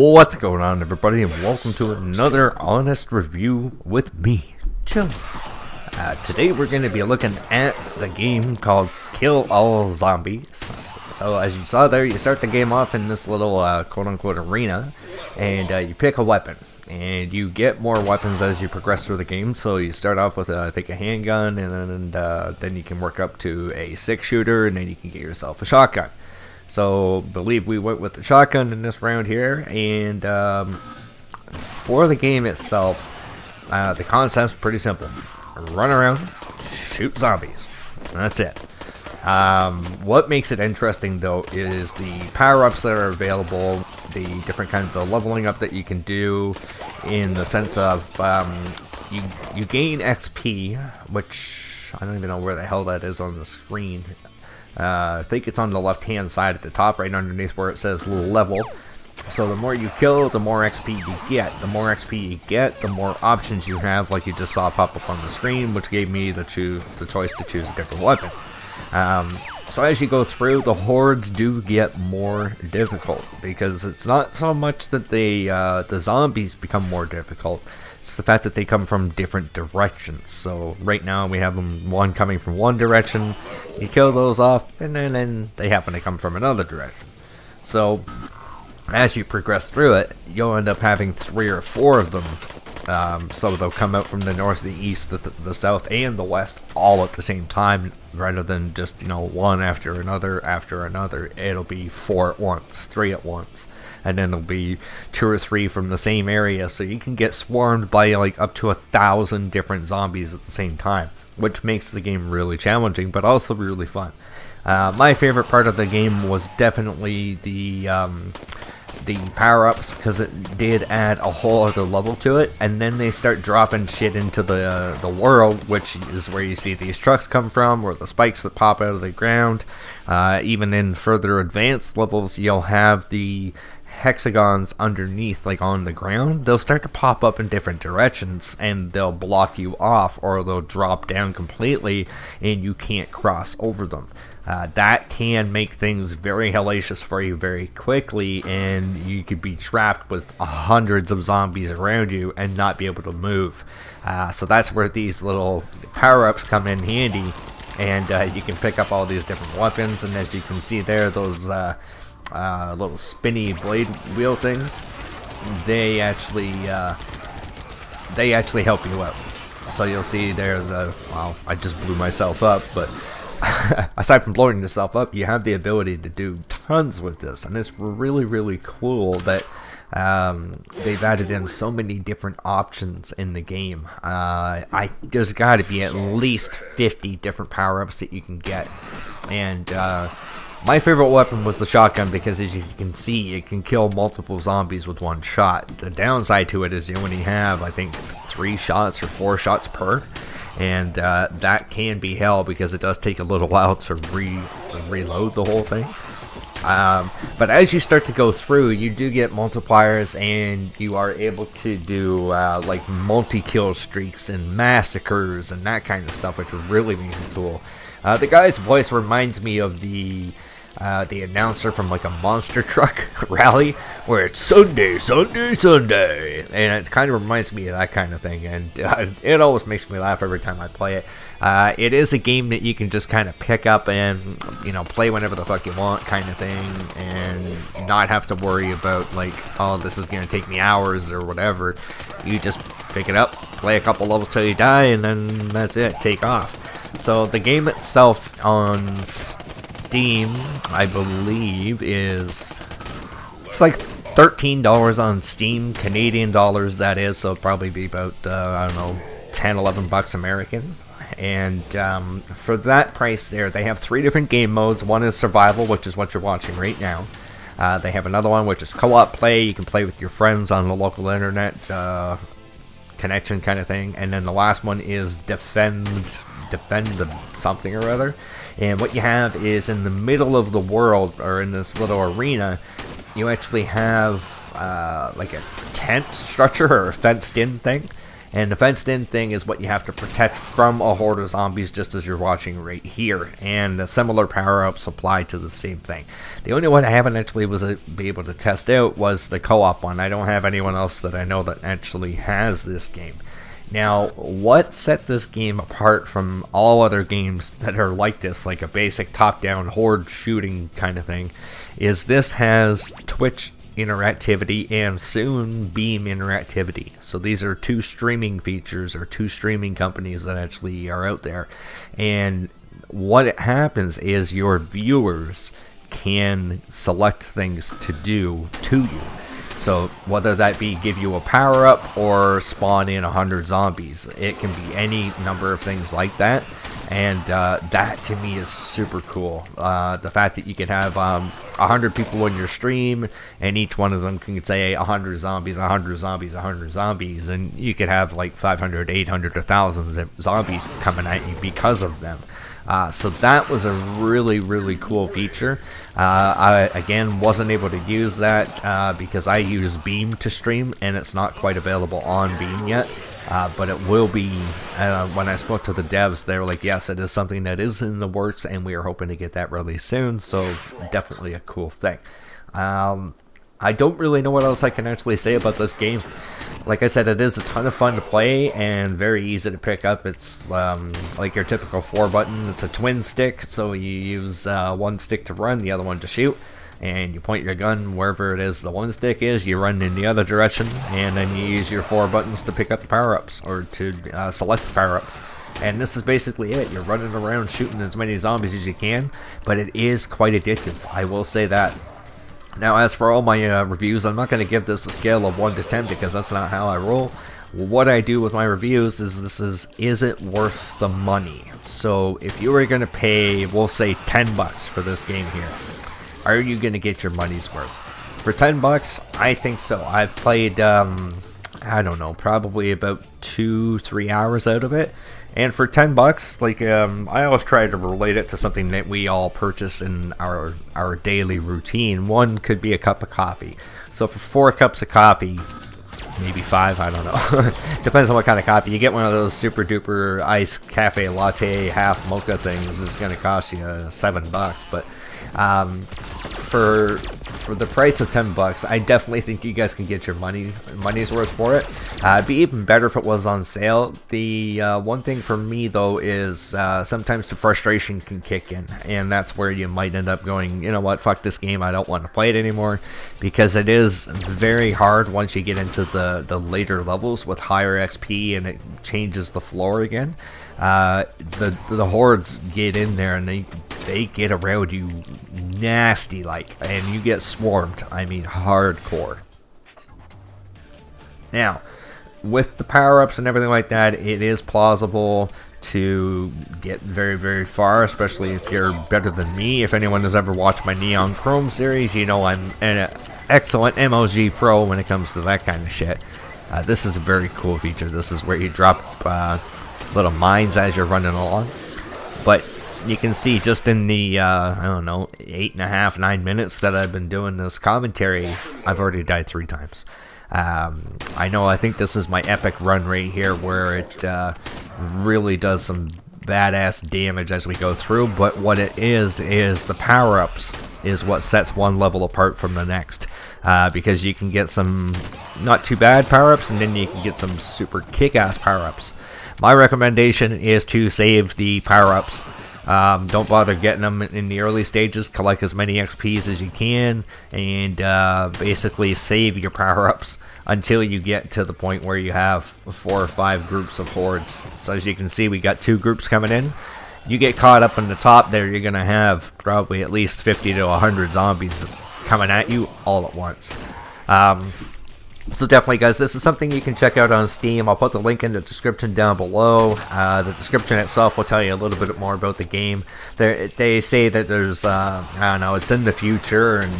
What's going on, everybody, and welcome to another honest review with me, Chills. Today we're going to be looking at the game called Kill All Zombies. So as you saw there, you start the game off in this little quote-unquote arena, and you pick a weapon, and you get more weapons as you progress through the game. So you start off with, I think, a handgun, and then you can work up to a 6-shooter, and then you can get yourself a shotgun. So, believe we went with the shotgun in this round here, and for the game itself, the concept's pretty simple. Run around, shoot zombies, and that's it. What makes it interesting, though, is the power-ups that are available, the different kinds of leveling up that you can do, in the sense of you gain XP, which I don't even know where the hell that is on the screen. I think it's on the left hand side at the top, right underneath where it says level. So the more you kill, the more XP you get. The more XP you get, the more options you have, like you just saw pop up on the screen, which gave me the choice to choose a different weapon. So as you go through, the hordes do get more difficult, because it's not so much that the zombies become more difficult. It's the fact that they come from different directions. So right now we have them one coming from one direction. You kill those off, and then they happen to come from another direction. So as you progress through it, you'll end up having 3 or 4 of them. So they'll come out from the north, the east, the south, and the west all at the same time, rather than just, one after another. It'll be 4 at once, 3 at once, and then it'll be 2 or 3 from the same area. So you can get swarmed by like up to 1,000 different zombies at the same time, which makes the game really challenging, but also really fun. My favorite part of the game was definitely the power-ups, because it did add a whole other level to it, and then they start dropping shit into the world, which is where you see these trucks come from, or the spikes that pop out of the ground. Even in further advanced levels, you'll have the hexagons underneath, like on the ground. They'll start to pop up in different directions, and they'll block you off, or they'll drop down completely, and you can't cross over them. That can make things very hellacious for you very quickly, and you could be trapped with hundreds of zombies around you and not be able to move. So that's where these little power-ups come in handy, and you can pick up all these different weapons, and as you can see there, those little spinny blade wheel things, they actually help you out. So you'll see there well, I just blew myself up, but aside from blowing yourself up, you have the ability to do tons with this, and it's really, really cool that they've added in so many different options in the game. There's got to be at least 50 different power-ups that you can get, and my favorite weapon was the shotgun, because as you can see, it can kill multiple zombies with one shot. The downside to it is you only have, I think, 3 shots or 4 shots per, and that can be hell, because it does take a little while to reload the whole thing. But as you start to go through, you do get multipliers, and you are able to do like multi-kill streaks and massacres and that kind of stuff, which really makes it cool. The guy's voice reminds me of the announcer from like a monster truck rally, where it's Sunday, Sunday, Sunday, and it kind of reminds me of that kind of thing, and it always makes me laugh every time I play it. It is a game that you can just kind of pick up and play whenever the fuck you want, kind of thing, and not have to worry about like, oh, this is gonna take me hours or whatever. You just pick it up, play a couple levels till you die, and then that's it, take off. So the game itself on Steam, I believe, it's like $13 on Steam, Canadian dollars that is, so it'll probably be about, I don't know, 10, 11 bucks American. And for that price there, they have 3 different game modes. One is survival, which is what you're watching right now. They have another one, which is co-op play. You can play with your friends on the local internet connection kind of thing. And then the last one is defend the something or other. And what you have is, in the middle of the world, or in this little arena, you actually have like a tent structure, or a fenced in thing, And the fenced-in thing is what you have to protect from a horde of zombies, just as you're watching right here. And similar power-ups apply to the same thing. The only one I haven't actually was be able to test out was the co-op one. I don't have anyone else that I know that actually has this game. Now, what set this game apart from all other games that are like this, like a basic top-down horde shooting kind of thing, is this has Twitch interactivity and soon Beam interactivity. So these are two streaming features, or two streaming companies that actually are out there. And what happens is your viewers can select things to do to you. So whether that be give you a power-up or spawn in 100 zombies, it can be any number of things like that. And that to me is super cool. The fact that you can have 100 people in your stream, and each one of them can say 100 zombies, 100 zombies, 100 zombies, and you could have like 500, 800, 1,000 zombies coming at you because of them. So that was a really, really cool feature. I, again, wasn't able to use that because I use Beam to stream, and it's not quite available on Beam yet. But it will be. When I spoke to the devs, they were like, yes, it is something that is in the works, and we are hoping to get that released soon. So definitely a cool thing. I don't really know what else I can actually say about this game. Like I said, it is a ton of fun to play and very easy to pick up. It's like your typical 4-button. It's a twin stick, so you use one stick to run, the other one to shoot. And you point your gun wherever it is the one stick is, you run in the other direction, and then you use your 4 buttons to pick up the power-ups, or to select the power-ups. And this is basically it. You're running around shooting as many zombies as you can, but it is quite addictive, I will say that. Now, as for all my reviews, I'm not going to give this a scale of 1 to 10 because that's not how I roll. What I do with my reviews is it worth the money? So if you were going to pay, we'll say $10 for this game here, are you going to get your money's worth? For $10, I think so. I've played, I don't know, probably about 2-3 hours out of it. And for $10, like, I always try to relate it to something that we all purchase in our daily routine. One could be a cup of coffee. So for 4 cups of coffee, maybe 5, I don't know. Depends on what kind of coffee. You get one of those super duper iced cafe latte half mocha things, it's going to cost you $7. But for the price of $10, I definitely think you guys can get your money's worth for it. It'd be even better if it was on sale. The one thing for me though is sometimes the frustration can kick in, and that's where you might end up going, you know what, fuck this game, I don't want to play it anymore, because it is very hard once you get into the later levels with higher XP and it changes the floor again. The hordes get in there and they get around you nasty like, and you get swarmed. I mean hardcore. Now, with the power-ups and everything like that, it is plausible to get very, very far, especially if you're better than me. If anyone has ever watched my Neon Chrome series, you know I'm an excellent MLG pro when it comes to that kind of shit. This is a very cool feature. This is where you drop little mines as you're running along. But you can see just in the, I don't know, 8.5, 9 minutes that I've been doing this commentary, I've already died 3 times. I think this is my epic run right here where it really does some badass damage as we go through, but what it is the power-ups is what sets one level apart from the next, because you can get some not too bad power-ups, and then you can get some super kick-ass power-ups. My recommendation is to save the power-ups. Don't bother getting them in the early stages. Collect as many XPs as you can, and basically save your power-ups until you get to the point where you have 4 or 5 groups of hordes. So as you can see, we got 2 groups coming in. You get caught up in the top there, you're going to have probably at least 50 to 100 zombies coming at you all at once. So definitely, guys, this is something you can check out on Steam. I'll put the link in the description down below. The description itself will tell you a little bit more about the game. They say that there's, I don't know, it's in the future and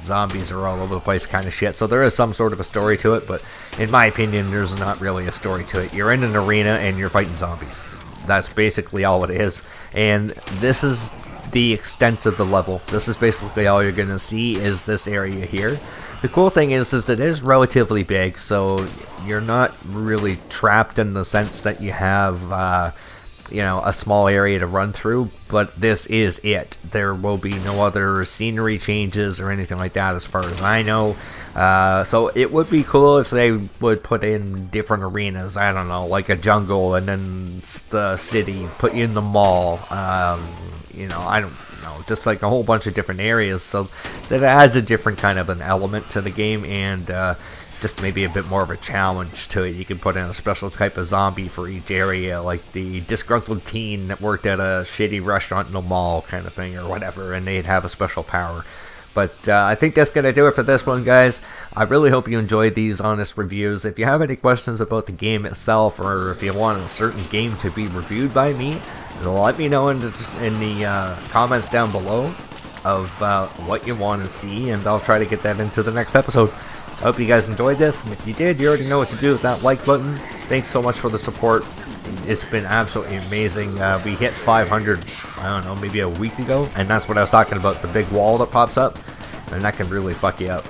zombies are all over the place kind of shit. So there is some sort of a story to it, but in my opinion, there's not really a story to it. You're in an arena and you're fighting zombies. That's basically all it is. And this is the extent of the level. This is basically all you're going to see is this area here. The cool thing is it is relatively big, so you're not really trapped in the sense that you have, you know, a small area to run through, but this is it. There will be no other scenery changes or anything like that as far as I know. So it would be cool if they would put in different arenas. I don't know, like a jungle and then the city, put you in the mall. You know, I don't know, just like a whole bunch of different areas, so that adds a different kind of an element to the game, and just maybe a bit more of a challenge to it. You can put in a special type of zombie for each area, like the disgruntled teen that worked at a shitty restaurant in a mall kind of thing, or whatever, and they'd have a special power. But I think that's going to do it for this one, guys. I really hope you enjoyed these honest reviews. If you have any questions about the game itself, or if you want a certain game to be reviewed by me, let me know in the comments down below of what you want to see, and I'll try to get that into the next episode. I hope you guys enjoyed this, and if you did, you already know what to do with that like button. Thanks so much for the support. It's been absolutely amazing. We hit 500, I don't know, maybe a week ago, and that's what I was talking about, the big wall that pops up, and that can really fuck you up.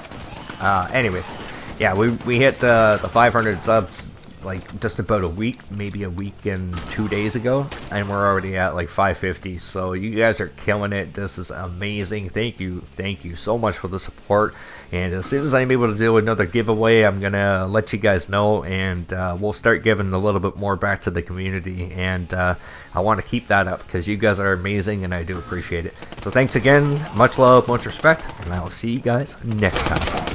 Anyways, yeah, we hit the 500 subs like just about a week, maybe a week and 2 days ago, and we're already at like 550, so you guys are killing it. This is amazing. Thank you so much for the support, and as soon as I'm able to do another giveaway, I'm gonna let you guys know, and we'll start giving a little bit more back to the community, and I want to keep that up because you guys are amazing and I do appreciate it. So thanks again, much love, much respect, and I will see you guys next time.